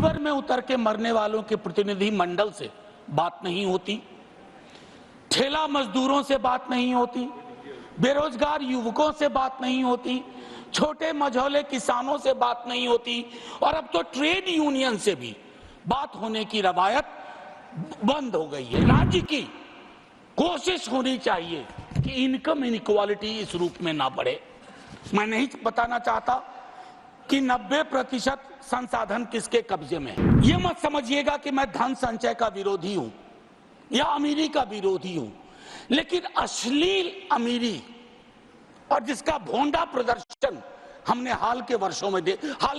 Sewer में उतर के मरने वालों के प्रतिनिधि मंडल से बात नहीं होती, ठेला मजदूरों से बात नहीं होती, बेरोजगार युवकों से बात नहीं होती, छोटे मझौले किसानों से बात नहीं होती, और अब तो ट्रेड यूनियन से भी बात होने की रवायत बंद हो गई है। राज्य की कोशिश होनी चाहिए कि इनकम इनइक्वालिटी इस रूप में ना बढ़े। मैं नहीं बताना चाहता कि 90% संसाधन किसके कब्जे में है। ये मत समझिएगा कि मैं धन संचय का विरोधी हूं या अमीरी का विरोधी हूं, लेकिन अश्लील अमीरी और जिसका भोंडा प्रदर्शन हमने हाल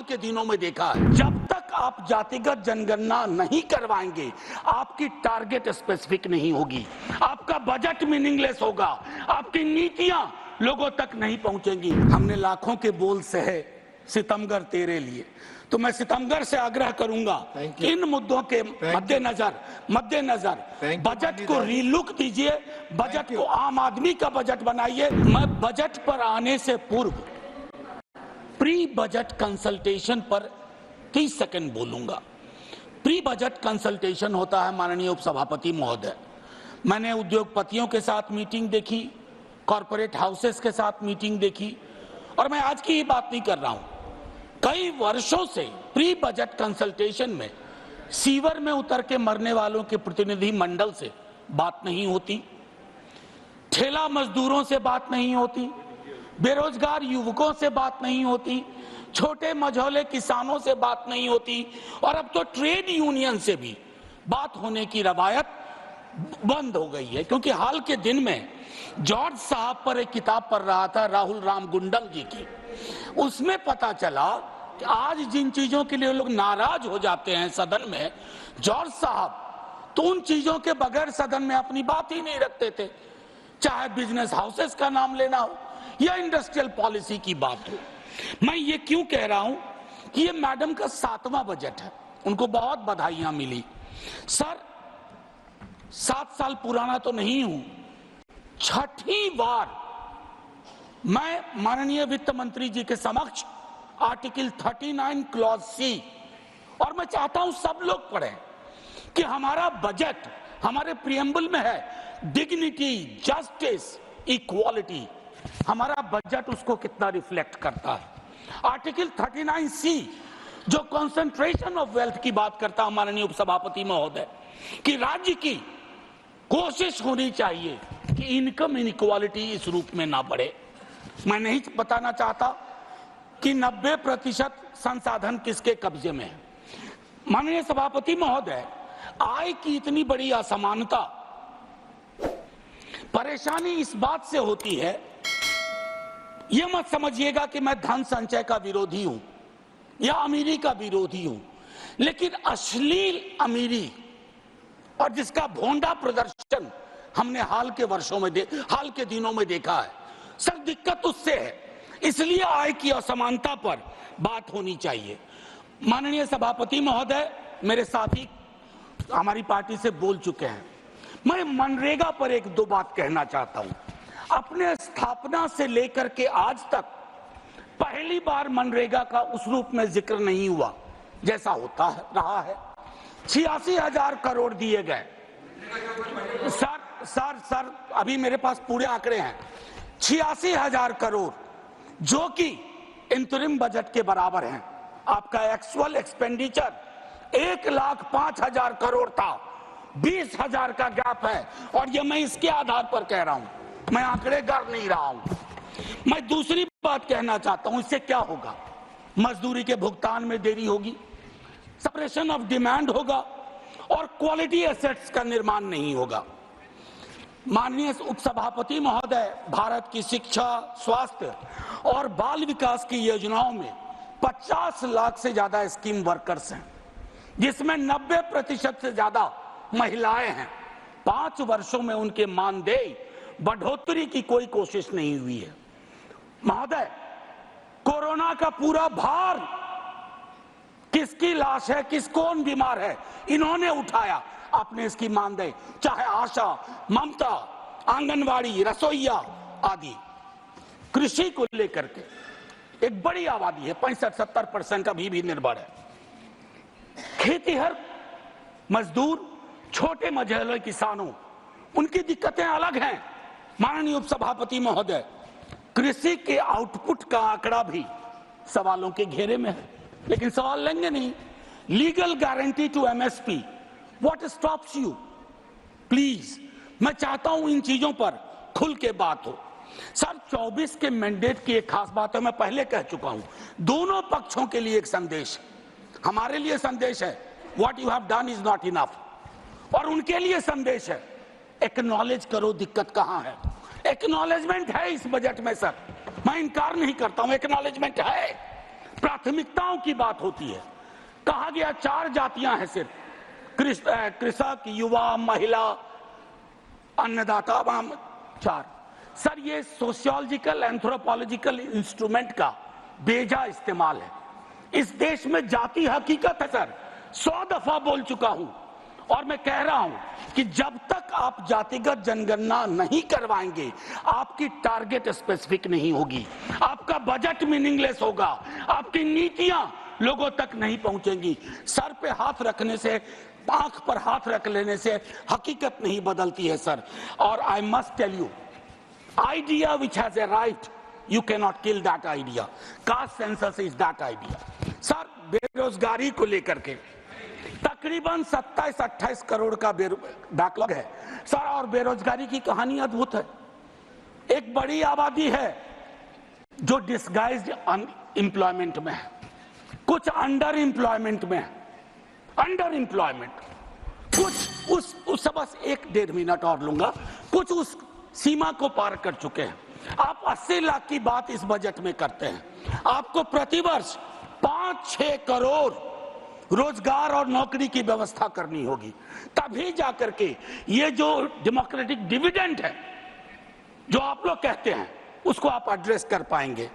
के दिनों में देखा है। जब तक आप जातिगत जनगणना नहीं करवाएंगे, आपकी टारगेट स्पेसिफिक नहीं होगी, आपका बजट मीनिंगलेस होगा, आपकी नीतियां लोगों तक नहीं पहुंचेंगी। हमने लाखों के बोल सहे सितमगर तेरे लिए, तो मैं सितमगर से आग्रह करूंगा इन मुद्दों के मद्देनजर बजट को रीलुक दीजिए, बजट को आम आदमी का बजट बनाइए। मैं बजट पर आने से पूर्व प्री बजट कंसल्टेशन पर 30 सेकंड बोलूंगा। प्री बजट कंसल्टेशन होता है माननीय उपसभापति महोदय। मैंने उद्योगपतियों के साथ मीटिंग देखी, कॉरपोरेट हाउसेस के साथ मीटिंग देखी, और मैं आज की ही बात नहीं कर रहा हूं। कई वर्षों से प्री बजट कंसल्टेशन में सीवर में उतर के मरने वालों के प्रतिनिधि मंडल से बात नहीं होती, ठेला मजदूरों से बात नहीं होती, बेरोजगार युवकों से बात नहीं होती, छोटे मझौले किसानों से बात नहीं होती, और अब तो ट्रेड यूनियन से भी बात होने की रवायत बंद हो गई है। क्योंकि हाल के दिन में जॉर्ज साहब पर एक किताब पढ़ रहा था, राहुल राम गुंडल जी की, उसमें पता चला कि आज जिन चीजों के लिए लोग नाराज हो जाते हैं सदन में, जॉर्ज साहब तो उन चीजों के बगैर सदन में अपनी बात ही नहीं रखते थे, चाहे बिजनेस हाउसेस का नाम लेना हो या इंडस्ट्रियल पॉलिसी की बात हो। मैं ये क्यों कह रहा हूं कि ये मैडम का 7वां बजट है, उनको बहुत बधाइयां मिली। सर 7 साल पुराना तो नहीं हूं, 6ठी बार मैं माननीय वित्त मंत्री जी के समक्ष आर्टिकल 39 क्लॉज सी, और मैं चाहता हूं सब लोग पढ़ें कि हमारा बजट हमारे प्रियम्बल में है, डिग्निटी, जस्टिस, इक्वालिटी। हमारा बजट उसको कितना रिफ्लेक्ट करता है। आर्टिकल 39 सी जो कंसंट्रेशन ऑफ वेल्थ की बात करता है माननीय उपसभापति महोदय, कि राज्य की कोशिश होनी चाहिए कि इनकम इनइक्वालिटी इस रूप में ना बढ़े। मैं नहीं बताना चाहता कि 90% संसाधन किसके कब्जे में है। माननीय सभापति महोदय, आय की इतनी बड़ी असमानता, परेशानी इस बात से होती है, यह मत समझिएगा कि मैं धन संचय का विरोधी हूं या अमीरी का विरोधी हूं, लेकिन अश्लील अमीरी और जिसका भोंडा प्रदर्शन हमने हाल के दिनों में देखा है। सर दिक्कत उससे है, इसलिए आय की असमानता पर बात होनी चाहिए। माननीय सभापति महोदय, मेरे साथी हमारी पार्टी से बोल चुके हैं, मैं मनरेगा पर 1-2 बात कहना चाहता हूं। अपने स्थापना से लेकर के आज तक पहली बार मनरेगा का उस रूप में जिक्र नहीं हुआ जैसा होता रहा है। 86,000 करोड़ दिए गए। सर अभी मेरे पास पूरे आंकड़े हैं। 86,000 करोड़ जो कि इंतरिम बजट के बराबर हैं। आपका एक्चुअल एक्सपेंडिचर 1,05,000 करोड़ था, 20,000 का गैप है, और ये मैं इसके आधार पर कह रहा हूं, मैं आंकड़े गर नहीं रहा हूं। मैं दूसरी बात कहना चाहता हूं, इससे क्या होगा? मजदूरी के भुगतान में देरी होगी, सप्रेशन ऑफ डिमांड होगा, और क्वालिटी एसेट्स का निर्माण नहीं होगा। माननीय उपसभापति महोदय, भारत की शिक्षा, स्वास्थ्य और बाल विकास की योजनाओं में 50 लाख से ज्यादा स्कीम वर्कर्स हैं, जिसमें 90% से ज्यादा महिलाएं हैं। 5 वर्षों में उनके मानदेय बढ़ोतरी की कोई कोशिश नहीं हुई है। महोदय, कोरोना का पूरा भार किसकी लाश है, कौन बीमार है, इन्होंने उठाया। आपने इसकी मानदेय, चाहे आशा, ममता, आंगनवाड़ी, रसोईया आदि, कृषि को लेकर के एक बड़ी आबादी है, 65-70% अभी भी निर्भर है। खेतीहर मजदूर, छोटे मझोले किसानों, उनकी दिक्कतें अलग हैं। माननीय उपसभापति महोदय, कृषि के आउटपुट का आंकड़ा भी सवालों के घेरे में है, लेकिन सवाल लेंगे नहीं। Legal guarantee to MSP, what stops you? Please, मैं चाहता हूं इन चीजों पर खुल के बात हो। सर, 24 के मैंडेट की एक खास बात है, मैं पहले कह चुका हूं, दोनों पक्षों के लिए एक संदेश, हमारे लिए संदेश है what you have done is not enough, और उनके लिए संदेश है एक्नॉलेज करो दिक्कत कहां है। एक्नॉलेजमेंट है इस बजट में सर, मैं इनकार नहीं करता हूं, एक्नॉलेजमेंट है। प्राथमिकताओं की बात होती है। कहा गया 4 जातियां हैं सिर्फ, कृषक, युवा, महिला, अन्नदाता, 4। सर, ये सोशियोलॉजिकल एंथ्रोपोलॉजिकल इंस्ट्रूमेंट का बेजा इस्तेमाल है। इस देश में जाति हकीकत है सर, 100 दफा बोल चुका हूं, और मैं कह रहा हूं कि जब तक आप जातिगत जनगणना नहीं करवाएंगे, आपकी टारगेट स्पेसिफिक नहीं होगी, आपका बजट मीनिंगलेस होगा, आपकी नीतियां लोगों तक नहीं पहुंचेंगी। सर पे हाथ रखने से, आंख पर हाथ रख लेने से हकीकत नहीं बदलती है सर। और I must tell you, idea which has arrived, you cannot kill that idea. Caste census is that idea. Sir, बेरोजगारी को लेकर के तकरीबन 27-28 करोड़ का बैकलॉग है सर, और बेरोजगारी की कहानी अद्भुत है। एक बड़ी आबादी है जो डिस्गाइज्ड अनएम्प्लॉयमेंट में है, कुछ अंडर एम्प्लॉयमेंट में है, अंडर एम्प्लॉयमेंट, कुछ उस बस 1-1.5 मिनट और लूंगा, कुछ उस सीमा को पार कर चुके हैं। आप 80 लाख की बात इस बजट में करते हैं। आपको प्रतिवर्ष 5-6 करोड़ रोजगार और नौकरी की व्यवस्था करनी होगी, तभी जाकर के ये जो डेमोक्रेटिक डिविडेंड है जो आप लोग कहते हैं, उसको आप एड्रेस कर पाएंगे।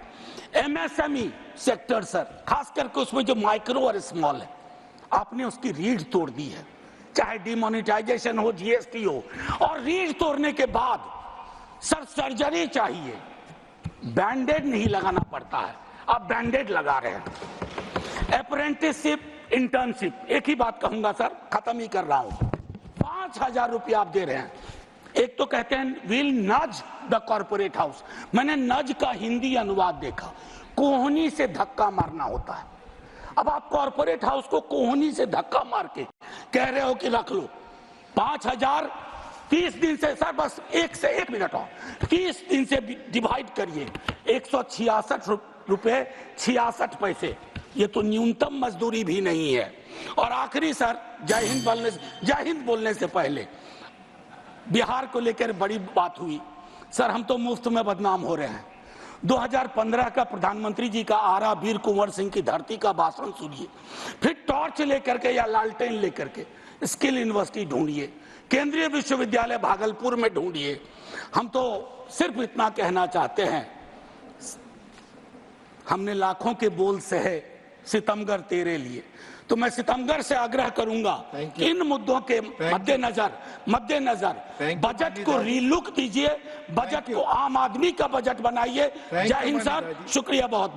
एमएसएमई सेक्टर सर, खास करके उसमें जो माइक्रो और स्मॉल है, आपने उसकी रीढ़ तोड़ दी है, चाहे डिमोनेटाइजेशन हो, जीएसटी हो, और रीढ़ तोड़ने के बाद सर सर्जरी चाहिए, बैंडेड नहीं लगाना पड़ता है, आप बैंडेड लगा रहे हैं। अप्रेंटिसशिप, इंटर्नशिप, एक ही बात कहूंगा सर, खत्म ही कर रहा हूं, 5,000 रुपया आप दे रहे हैं। एक तो कहते हैं विल नज द कॉर्पोरेट हाउस, मैंने नज का हिंदी अनुवाद देखा, कोहनी से धक्का मारना होता है। अब आप कॉर्पोरेट हाउस को कोहनी से धक्का मार के कह रहे हो कि रख लो 5,000, 30 दिन से सर, बस 1 मिनट और 30 दिन से डिवाइड करिए, 166 रुपए 66 पैसे, ये तो न्यूनतम मजदूरी भी नहीं है। और आखिरी सर, जय हिंद बोलने से पहले बिहार को लेकर बड़ी बात हुई सर, हम तो मुफ्त में बदनाम हो रहे हैं। 2015 का प्रधानमंत्री जी का आरा वीर कुंवर सिंह की धरती का भाषण सुनिए, फिर टॉर्च लेकर के या लालटेन लेकर के स्किल यूनिवर्सिटी ढूंढिए, केंद्रीय विश्वविद्यालय भागलपुर में ढूंढिए। हम तो सिर्फ इतना कहना चाहते हैं, हमने लाखों के बोल सहे सितमगर तेरे लिए, तो मैं सितमगर से आग्रह करूंगा इन मुद्दों के मद्देनजर बजट को रीलुक दीजिए, बजट को आम आदमी का बजट बनाइए। जय हिंद सर, शुक्रिया बहुत।